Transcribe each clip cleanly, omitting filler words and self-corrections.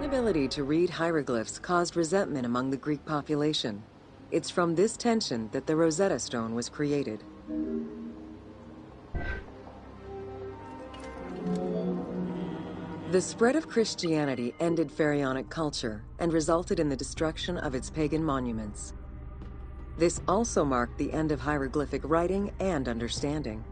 inability to read hieroglyphs caused resentment among the Greek population. It's from this tension that the Rosetta Stone was created. The spread of Christianity ended pharaonic culture and resulted in the destruction of its pagan monuments. This also marked the end of hieroglyphic writing and understanding.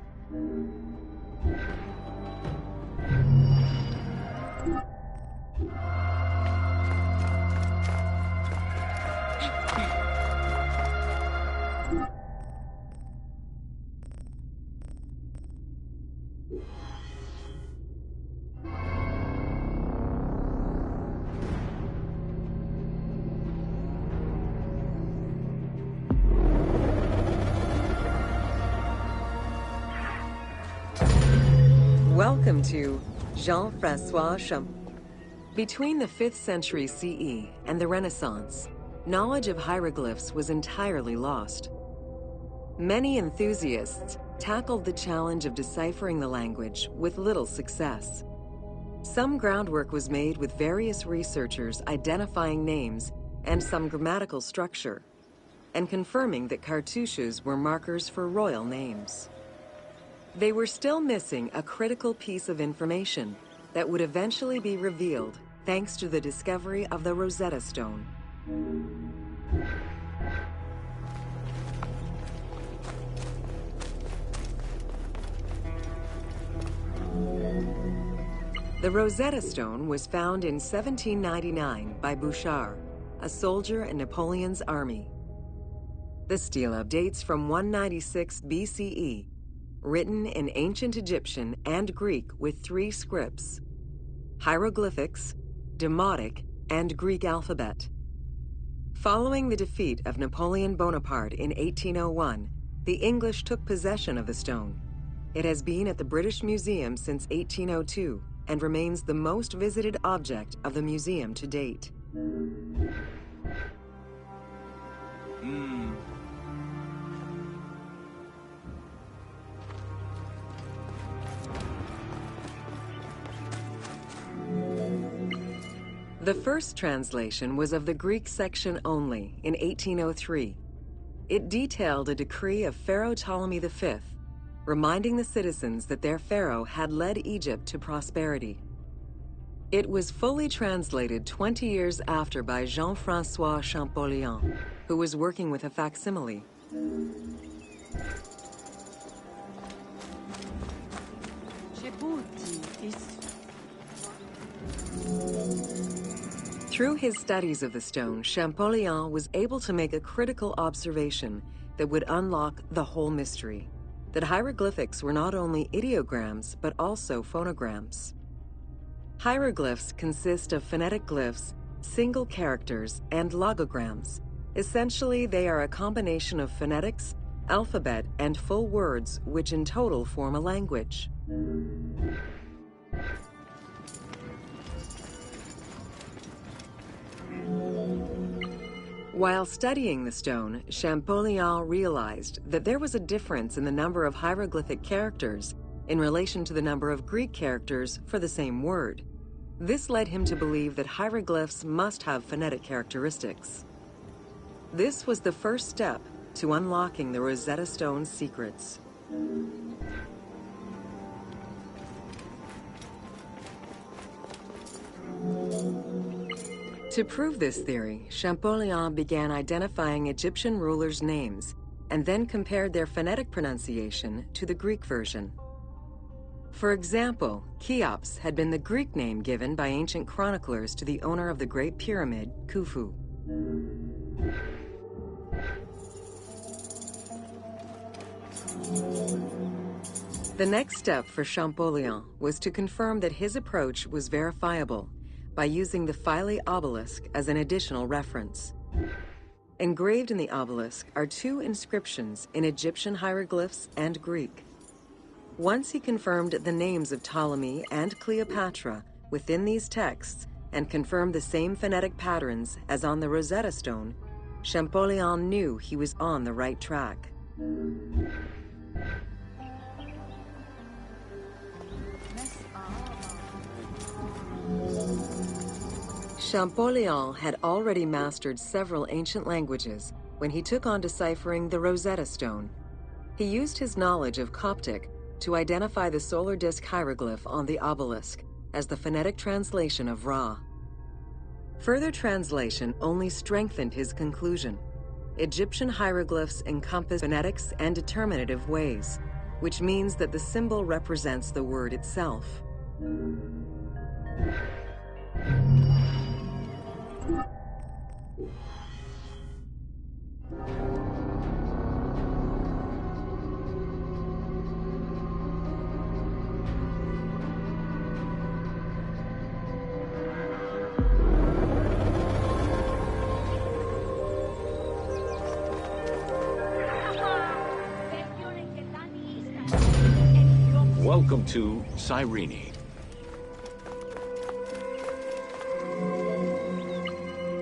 Welcome to Jean-Francois Champollion. Between the 5th century CE and the Renaissance, knowledge of hieroglyphs was entirely lost. Many enthusiasts tackled the challenge of deciphering the language with little success. Some groundwork was made with various researchers identifying names and some grammatical structure, and confirming that cartouches were markers for royal names. They were still missing a critical piece of information that would eventually be revealed thanks to the discovery of the Rosetta Stone. The Rosetta Stone was found in 1799 by Bouchard, a soldier in Napoleon's army. The stela dates from 196 BCE, written in ancient Egyptian and Greek with 3 scripts: hieroglyphics, Demotic, and Greek alphabet. Following the defeat of Napoleon Bonaparte in 1801, the English took possession of the stone. It has been at the British Museum since 1802 and remains the most visited object of the museum to date. The first translation was of the Greek section only in 1803. It detailed a decree of Pharaoh Ptolemy V, reminding the citizens that their pharaoh had led Egypt to prosperity. It was fully translated 20 years after by Jean-Francois Champollion, who was working with a facsimile. Through his studies of the stone, Champollion was able to make a critical observation that would unlock the whole mystery: that hieroglyphics were not only ideograms, but also phonograms. Hieroglyphs consist of phonetic glyphs, single characters, and logograms. Essentially, they are a combination of phonetics, alphabet, and full words, which in total form a language. While studying the stone, Champollion realized that there was a difference in the number of hieroglyphic characters in relation to the number of Greek characters for the same word. This led him to believe that hieroglyphs must have phonetic characteristics. This was the first step to unlocking the Rosetta Stone's secrets. To prove this theory, Champollion began identifying Egyptian rulers' names and then compared their phonetic pronunciation to the Greek version. For example, Cheops had been the Greek name given by ancient chroniclers to the owner of the Great Pyramid, Khufu. The next step for Champollion was to confirm that his approach was verifiable by using the Philae obelisk as an additional reference. Engraved in the obelisk are 2 inscriptions in Egyptian hieroglyphs and Greek. Once he confirmed the names of Ptolemy and Cleopatra within these texts and confirmed the same phonetic patterns as on the Rosetta Stone, Champollion knew he was on the right track. Champollion had already mastered several ancient languages when he took on deciphering the Rosetta Stone. He used his knowledge of Coptic to identify the solar disk hieroglyph on the obelisk as the phonetic translation of Ra. Further translation only strengthened his conclusion. Egyptian hieroglyphs encompass phonetics and determinative ways, which means that the symbol represents the word itself. Welcome to Cyrene.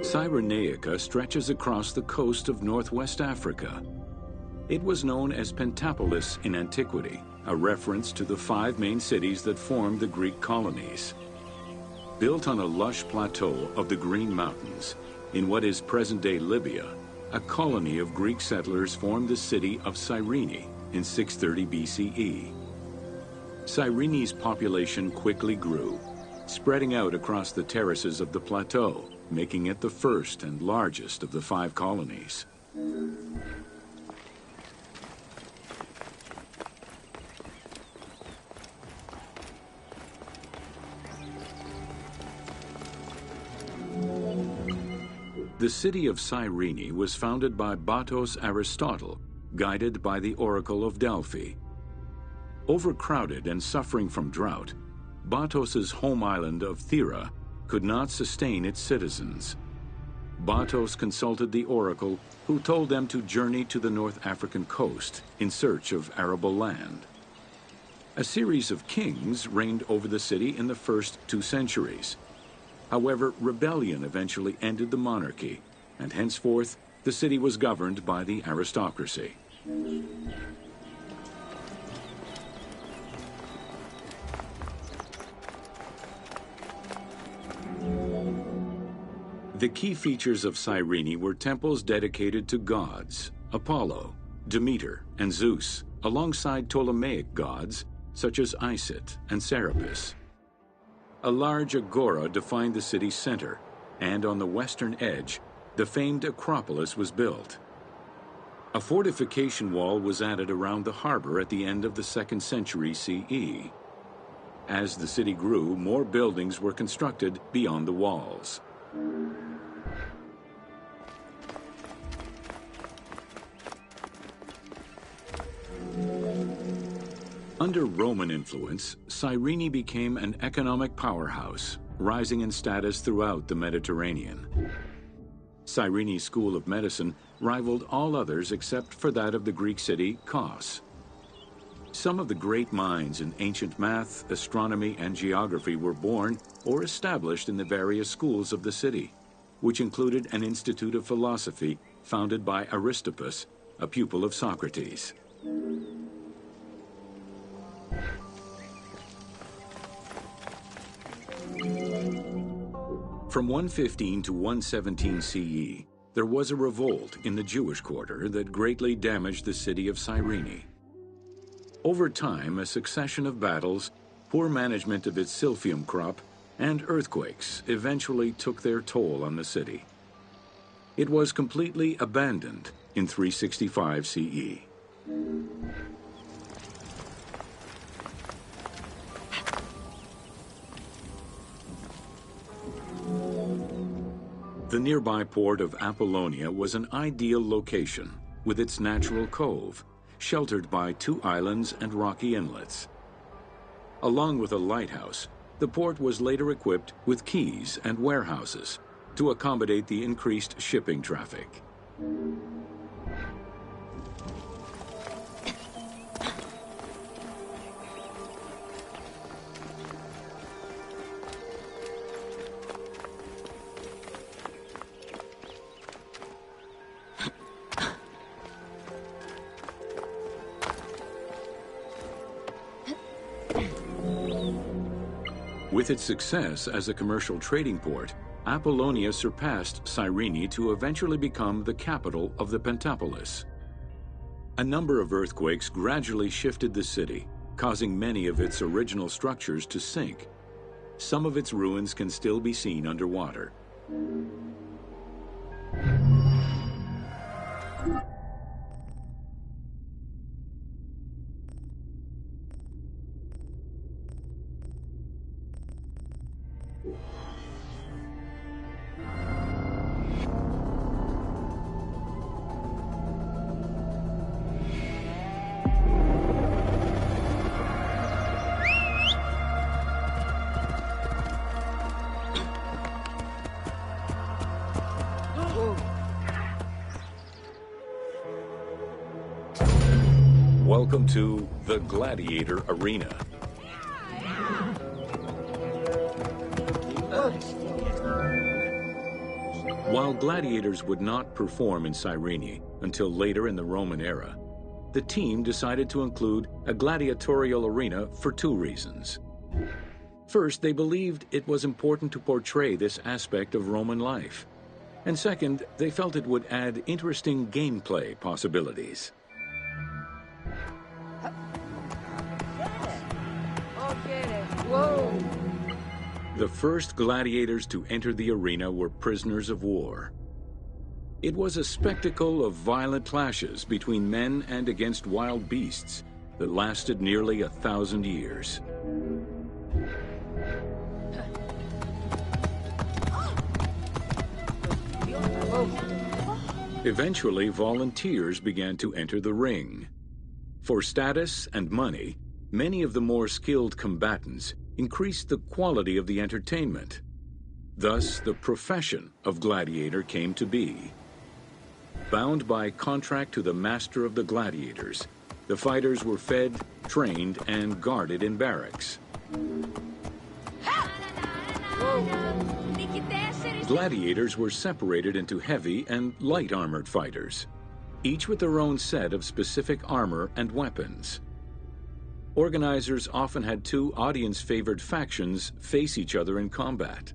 Cyrenaica stretches across the coast of northwest Africa. It was known as Pentapolis in antiquity, a reference to the 5 main cities that formed the Greek colonies. Built on a lush plateau of the Green Mountains, in what is present-day Libya, a colony of Greek settlers formed the city of Cyrene in 630 BCE. Cyrene's population quickly grew, spreading out across the terraces of the plateau, making it the first and largest of the 5 colonies. The city of Cyrene was founded by Batos Aristotle, guided by the Oracle of Delphi. Overcrowded and suffering from drought, Batos's home island of Thera could not sustain its citizens. Batos consulted the oracle, who told them to journey to the North African coast in search of arable land. A series of kings reigned over the city in the first 2 centuries. However, rebellion eventually ended the monarchy, and henceforth the city was governed by the aristocracy. The key features of Cyrene were temples dedicated to gods, Apollo, Demeter, and Zeus, alongside Ptolemaic gods such as Isis and Serapis. A large agora defined the city's center, and on the western edge, the famed Acropolis was built. A fortification wall was added around the harbor at the end of the 2nd century CE. As the city grew, more buildings were constructed beyond the walls. Under Roman influence, Cyrene became an economic powerhouse, rising in status throughout the Mediterranean. Cyrene's school of medicine rivaled all others except for that of the Greek city Kos. Some of the great minds in ancient math, astronomy, and geography were born or established in the various schools of the city, which included an institute of philosophy founded by Aristippus, a pupil of Socrates. From 115 to 117 CE, there was a revolt in the Jewish quarter that greatly damaged the city of Cyrene. Over time, a succession of battles, poor management of its silphium crop, and earthquakes eventually took their toll on the city. It was completely abandoned in 365 CE. The nearby port of Apollonia was an ideal location, with its natural cove, sheltered by 2 islands and rocky inlets. Along with a lighthouse, the port was later equipped with quays and warehouses to accommodate the increased shipping traffic. With its success as a commercial trading port, Apollonia surpassed Cyrene to eventually become the capital of the Pentapolis. A number of earthquakes gradually shifted the city, causing many of its original structures to sink. Some of its ruins can still be seen underwater. Welcome to the Gladiator Arena. While gladiators would not perform in Cyrene until later in the Roman era, the team decided to include a gladiatorial arena for two reasons. First, they believed it was important to portray this aspect of Roman life. And second, they felt it would add interesting gameplay possibilities. Whoa! The first gladiators to enter the arena were prisoners of war. It was a spectacle of violent clashes between men and against wild beasts that lasted nearly 1,000 years. Eventually, volunteers began to enter the ring. For status and money, many of the more skilled combatants increased the quality of the entertainment. Thus, the profession of gladiator came to be. Bound by contract to the master of the gladiators, the fighters were fed, trained, and guarded in barracks. Gladiators were separated into heavy and light armored fighters, each with their own set of specific armor and weapons. Organizers often had two audience-favored factions face each other in combat.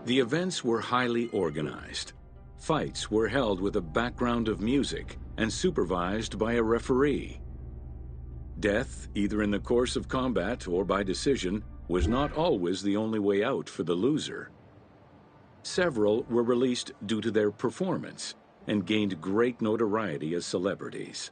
The events were highly organized. Fights were held with a background of music and supervised by a referee. Death, either in the course of combat or by decision, was not always the only way out for the loser. Several were released due to their performance and gained great notoriety as celebrities.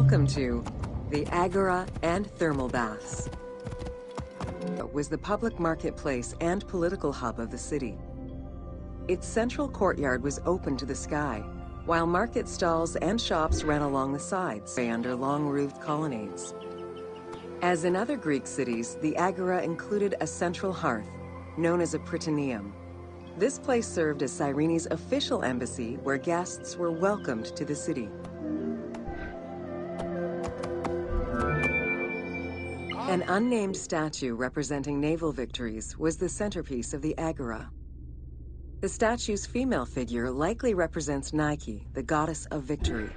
Welcome to the Agora and Thermal Baths. It was the public marketplace and political hub of the city. Its central courtyard was open to the sky, while market stalls and shops ran along the sides under long-roofed colonnades. As in other Greek cities, the Agora included a central hearth, known as a prytaneum. This place served as Cyrene's official embassy where guests were welcomed to the city. An unnamed statue representing naval victories was the centerpiece of the Agora. The statue's female figure likely represents Nike, the goddess of victory.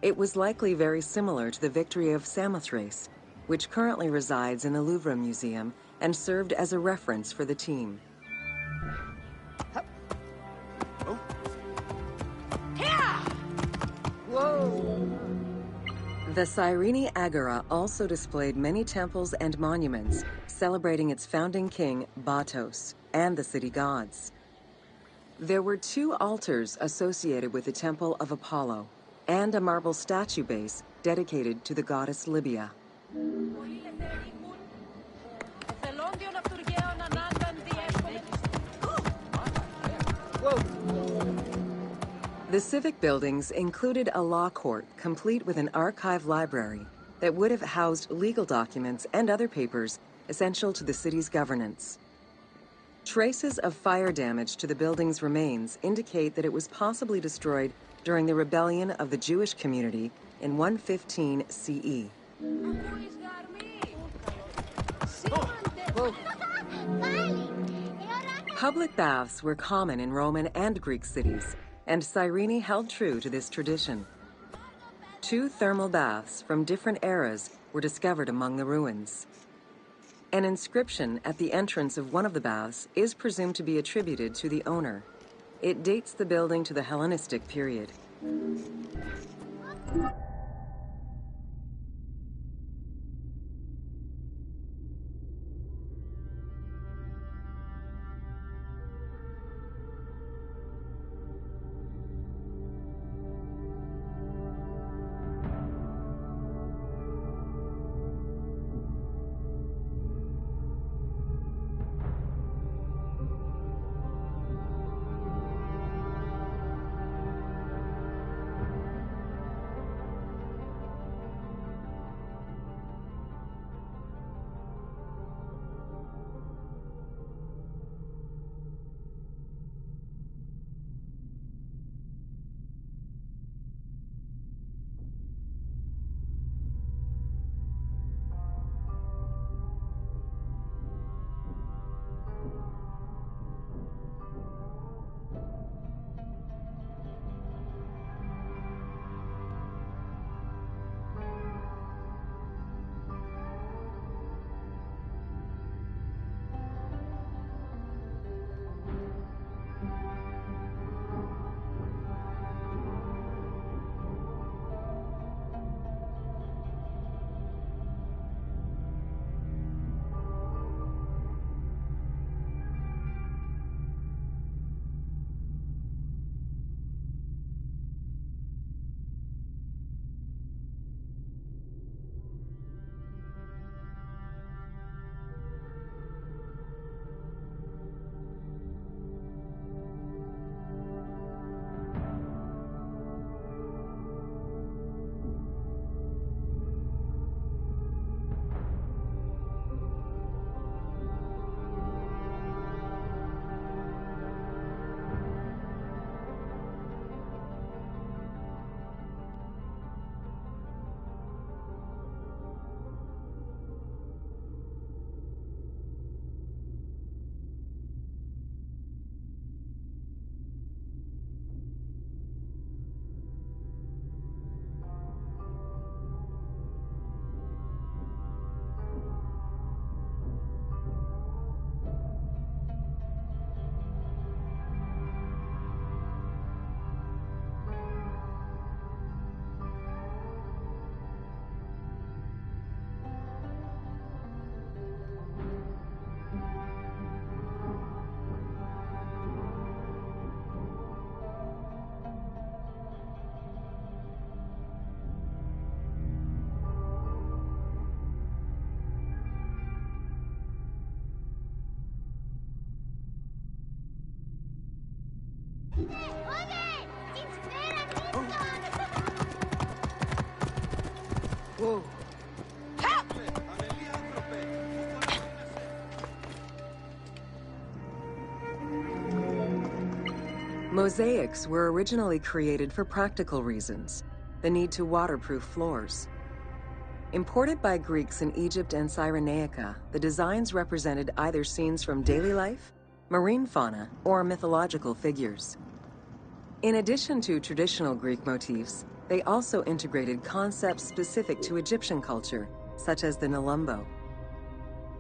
It was likely very similar to the victory of Samothrace, which currently resides in the Louvre Museum and served as a reference for the team. Whoa! The Cyrene Agora also displayed many temples and monuments celebrating its founding king, Batos, and the city gods. There were 2 altars associated with the Temple of Apollo and a marble statue base dedicated to the goddess Libya. Whoa! The civic buildings included a law court complete with an archive library that would have housed legal documents and other papers essential to the city's governance. Traces of fire damage to the building's remains indicate that it was possibly destroyed during the rebellion of the Jewish community in 115 CE. Whoa! Public baths were common in Roman and Greek cities, and Cyrene held true to this tradition. 2 thermal baths from different eras were discovered among the ruins. An inscription at the entrance of one of the baths is presumed to be attributed to the owner. It dates the building to the Hellenistic period. Whoa. Mosaics were originally created for practical reasons, the need to waterproof floors. Imported by Greeks in Egypt and Cyrenaica, the designs represented either scenes from daily life, marine fauna, or mythological figures. In addition to traditional Greek motifs, they also integrated concepts specific to Egyptian culture, such as the Nelumbo.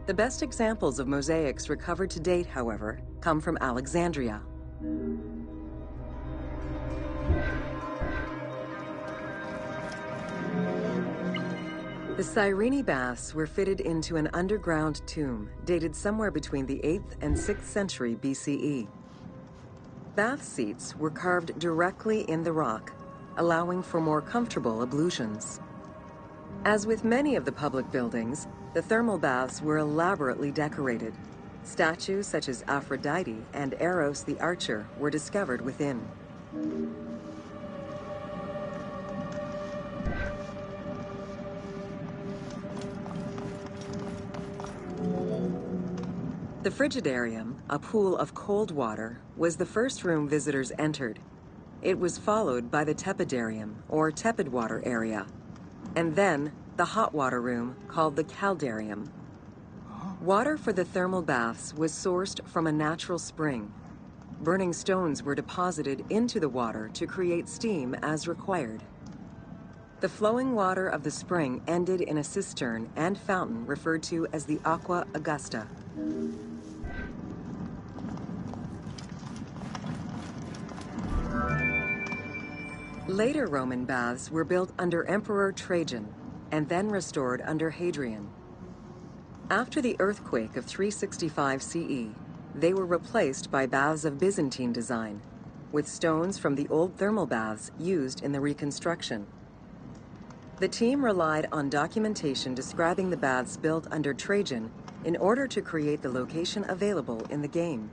The best examples of mosaics recovered to date, however, come from Alexandria. The Cyrene baths were fitted into an underground tomb dated somewhere between the 8th and 6th century BCE. Bath seats were carved directly in the rock, allowing for more comfortable ablutions. As with many of the public buildings, the thermal baths were elaborately decorated. Statues such as Aphrodite and Eros the Archer were discovered within. The Frigidarium, a pool of cold water, was the first room visitors entered. It was followed by the Tepidarium, or tepid water area, and then the hot water room called the Caldarium. Water for the thermal baths was sourced from a natural spring. Burning stones were deposited into the water to create steam as required. The flowing water of the spring ended in a cistern and fountain referred to as the Aqua Augusta. Later Roman baths were built under Emperor Trajan and then restored under Hadrian. After the earthquake of 365 CE, they were replaced by baths of Byzantine design, with stones from the old thermal baths used in the reconstruction. The team relied on documentation describing the baths built under Trajan in order to create the location available in the game.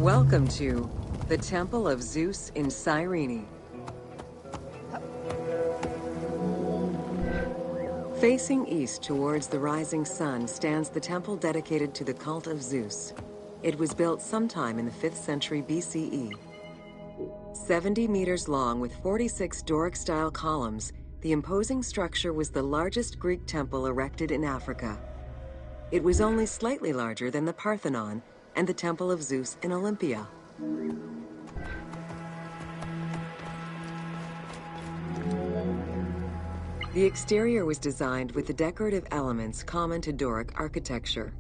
Welcome to the Temple of Zeus in Cyrene. Facing east towards the rising sun stands the temple dedicated to the cult of Zeus. It was built sometime in the 5th century BCE. 70 meters long with 46 Doric-style columns, the imposing structure was the largest Greek temple erected in Africa. It was only slightly larger than the Parthenon and the Temple of Zeus in Olympia. The exterior was designed with the decorative elements common to Doric architecture.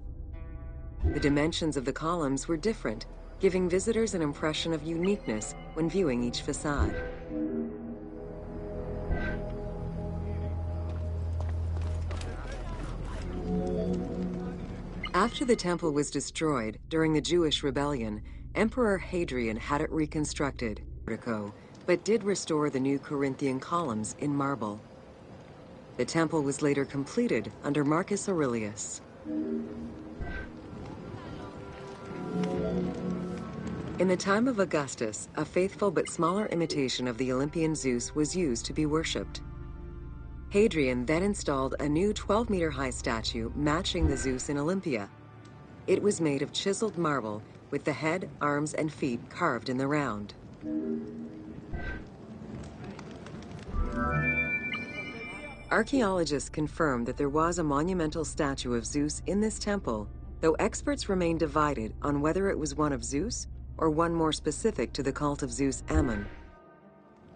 The dimensions of the columns were different, giving visitors an impression of uniqueness when viewing each facade. After the temple was destroyed during the Jewish rebellion, Emperor Hadrian had it reconstructed, but did restore the new Corinthian columns in marble. The temple was later completed under Marcus Aurelius. In the time of Augustus, a faithful but smaller imitation of the Olympian Zeus was used to be worshipped. Hadrian then installed a new 12-meter-high statue matching the Zeus in Olympia. It was made of chiseled marble with the head, arms, and feet carved in the round. Archaeologists confirmed that there was a monumental statue of Zeus in this temple, though experts remain divided on whether it was one of Zeus or one more specific to the cult of Zeus Ammon.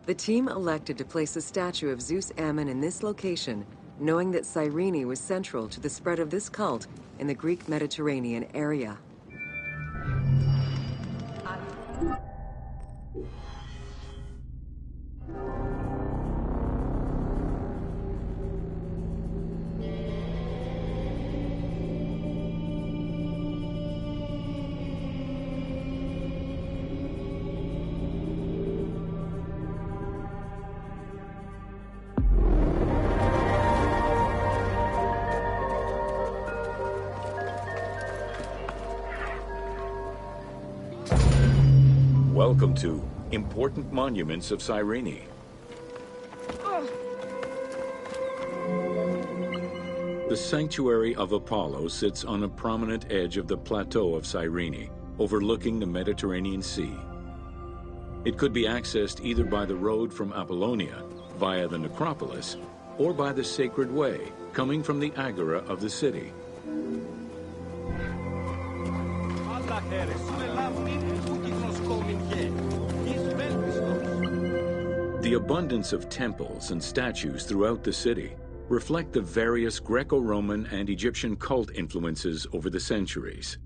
The team elected to place a statue of Zeus Ammon in this location, knowing that Cyrene was central to the spread of this cult in the Greek Mediterranean area. Welcome to Important Monuments of Cyrene. The Sanctuary of Apollo sits on a prominent edge of the plateau of Cyrene, overlooking the Mediterranean Sea. It could be accessed either by the road from Apollonia, via the necropolis, or by the Sacred Way, coming from the agora of the city. The abundance of temples and statues throughout the city reflect the various Greco-Roman and Egyptian cult influences over the centuries.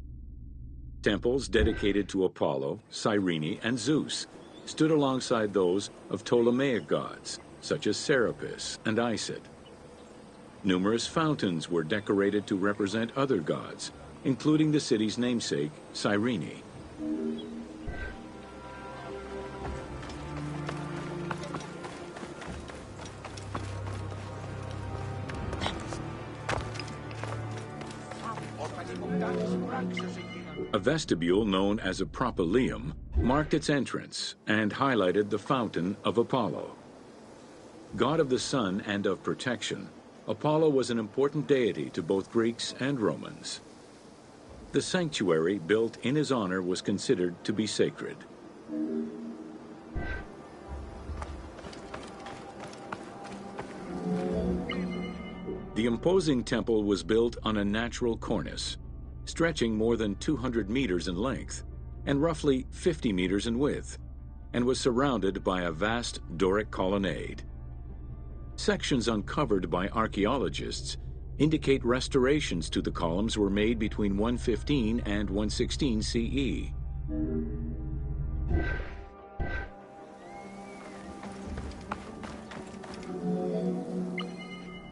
Temples dedicated to Apollo, Cyrene, and Zeus stood alongside those of Ptolemaic gods, such as Serapis and Isis. Numerous fountains were decorated to represent other gods, including the city's namesake, Cyrene. A vestibule known as a propylaeum marked its entrance and highlighted the fountain of Apollo. God of the sun and of protection, Apollo was an important deity to both Greeks and Romans. The sanctuary built in his honor was considered to be sacred. The imposing temple was built on a natural cornice, stretching more than 200 meters in length and roughly 50 meters in width, and was surrounded by a vast Doric colonnade. Sections uncovered by archaeologists indicate restorations to the columns were made between 115 and 116 CE.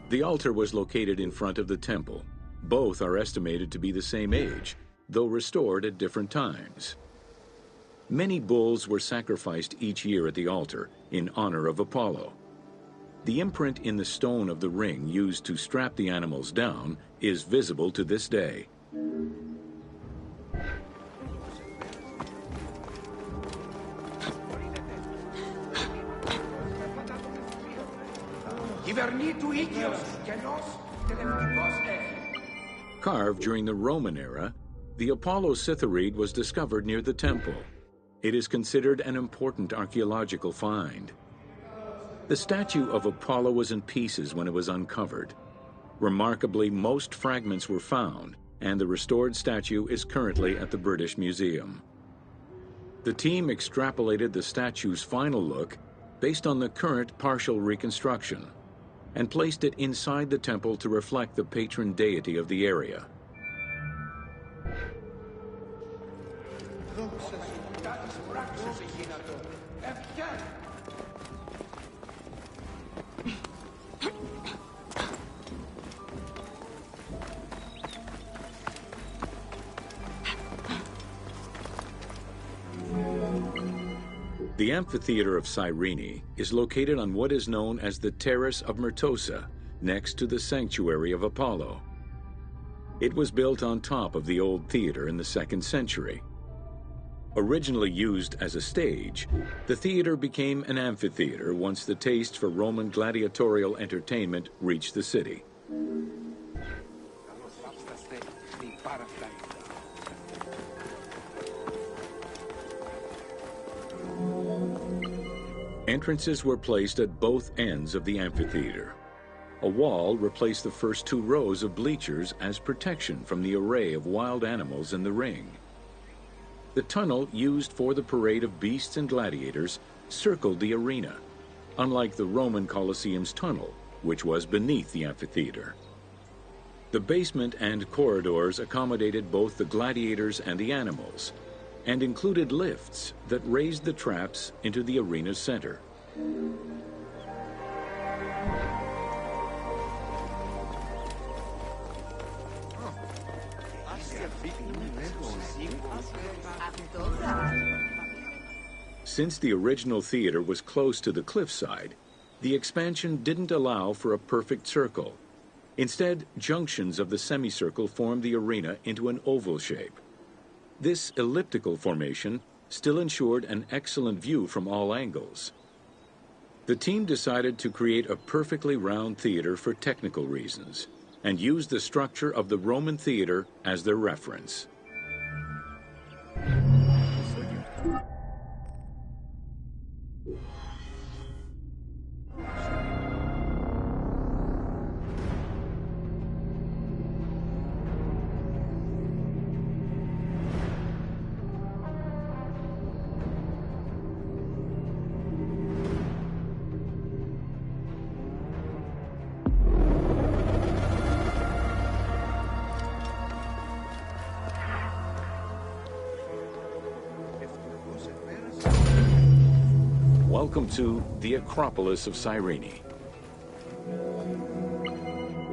The altar was located in front of the temple. Both are estimated to be the same age, though restored at different times. Many bulls were sacrificed each year at the altar in honor of Apollo. The imprint in the stone of the ring used to strap the animals down is visible to this day. Carved during the Roman era, the Apollo Cytharide was discovered near the temple. It is considered an important archaeological find. The statue of Apollo was in pieces when it was uncovered. Remarkably, most fragments were found, and the restored statue is currently at the British Museum. The team extrapolated the statue's final look based on the current partial reconstruction, and placed it inside the temple to reflect the patron deity of the area. The amphitheater of Cyrene is located on what is known as the Terrace of Myrtosa, next to the sanctuary of Apollo. It was built on top of the old theater in the 2nd century. Originally used as a stage, the theater became an amphitheater once the taste for Roman gladiatorial entertainment reached the city. Entrances were placed at both ends of the amphitheater. A wall replaced the first 2 rows of bleachers as protection from the array of wild animals in the ring. The tunnel used for the parade of beasts and gladiators circled the arena, unlike the Roman Colosseum's tunnel, which was beneath the amphitheater. The basement and corridors accommodated both the gladiators and the animals, and included lifts that raised the traps into the arena's center. Since the original theater was close to the cliffside, the expansion didn't allow for a perfect circle. Instead, junctions of the semicircle formed the arena into an oval shape. This elliptical formation still ensured an excellent view from all angles. The team decided to create a perfectly round theater for technical reasons and used the structure of the Roman theater as their reference. Welcome to the Acropolis of Cyrene.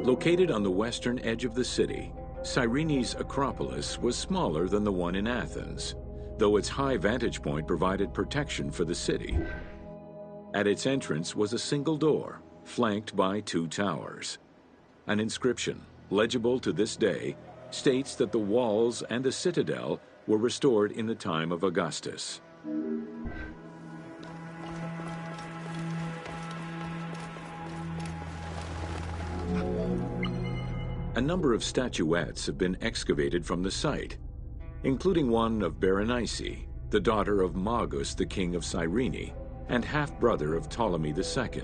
Located on the western edge of the city, Cyrene's Acropolis was smaller than the one in Athens, though its high vantage point provided protection for the city. At its entrance was a single door, flanked by two towers. An inscription, legible to this day, states that the walls and the citadel were restored in the time of Augustus. A number of statuettes have been excavated from the site, including one of Berenice, the daughter of Magus, the king of Cyrene, and half-brother of Ptolemy II.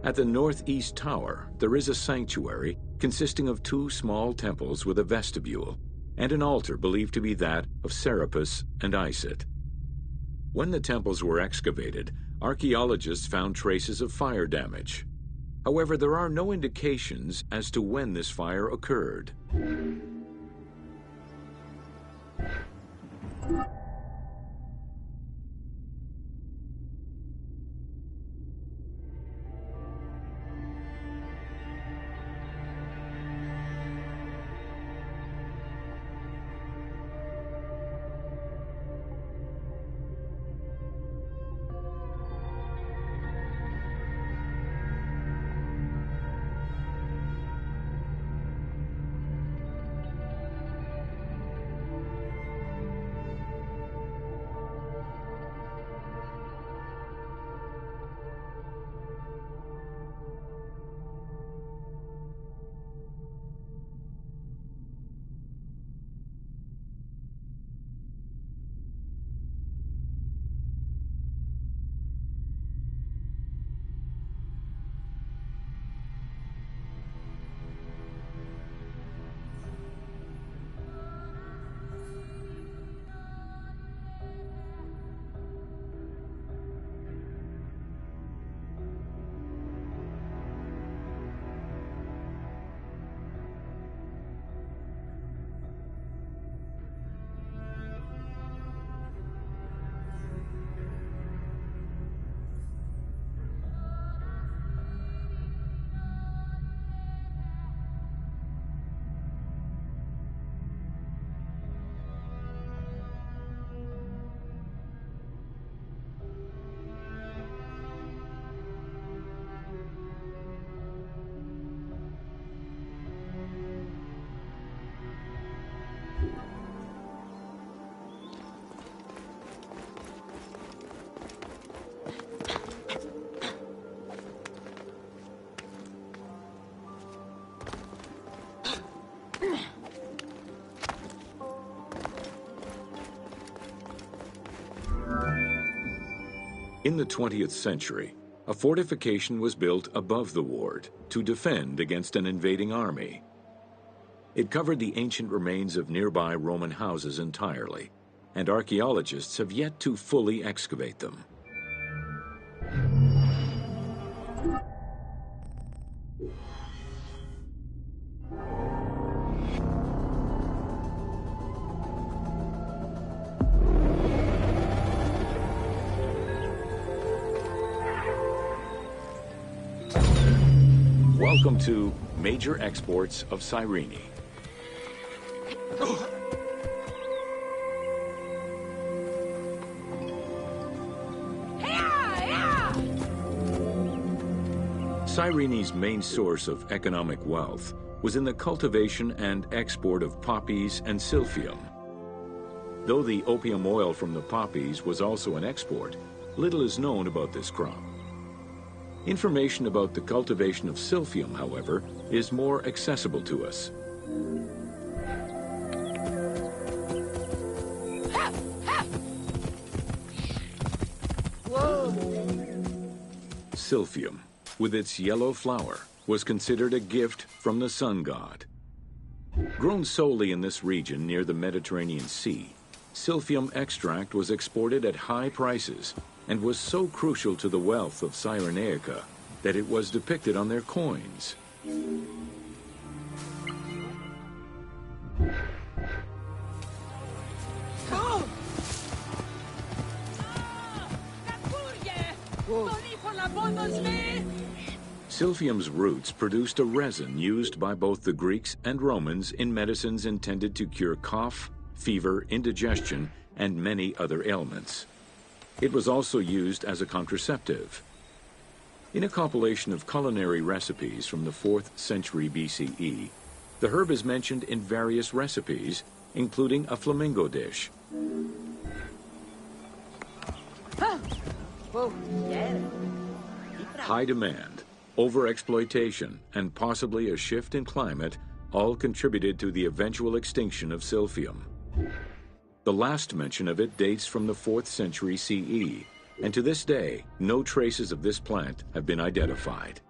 At the northeast tower, there is a sanctuary consisting of two small temples with a vestibule, and an altar believed to be that of Serapis and Isis. When the temples were excavated, archaeologists found traces of fire damage. However, there are no indications as to when this fire occurred. In the 20th century, a fortification was built above the ward to defend against an invading army. It covered the ancient remains of nearby Roman houses entirely, and archaeologists have yet to fully excavate them. Welcome to Major Exports of Cyrene. Cyrene's main source of economic wealth was in the cultivation and export of poppies and silphium. Though the opium oil from the poppies was also an export, little is known about this crop. Information about the cultivation of silphium, however, is more accessible to us. Whoa! Silphium, with its yellow flower, was considered a gift from the sun god. Grown solely in this region near the Mediterranean Sea, silphium extract was exported at high prices and was so crucial to the wealth of Cyrenaica that it was depicted on their coins. Oh! Silphium's roots produced a resin used by both the Greeks and Romans in medicines intended to cure cough, fever, indigestion, and many other ailments. It was also used as a contraceptive. In a compilation of culinary recipes from the 4th century BCE, the herb is mentioned in various recipes, including a flamingo dish. Whoa! Yeah. High demand, overexploitation, and possibly a shift in climate all contributed to the eventual extinction of silphium. The last mention of it dates from the 4th century CE, and to this day, no traces of this plant have been identified.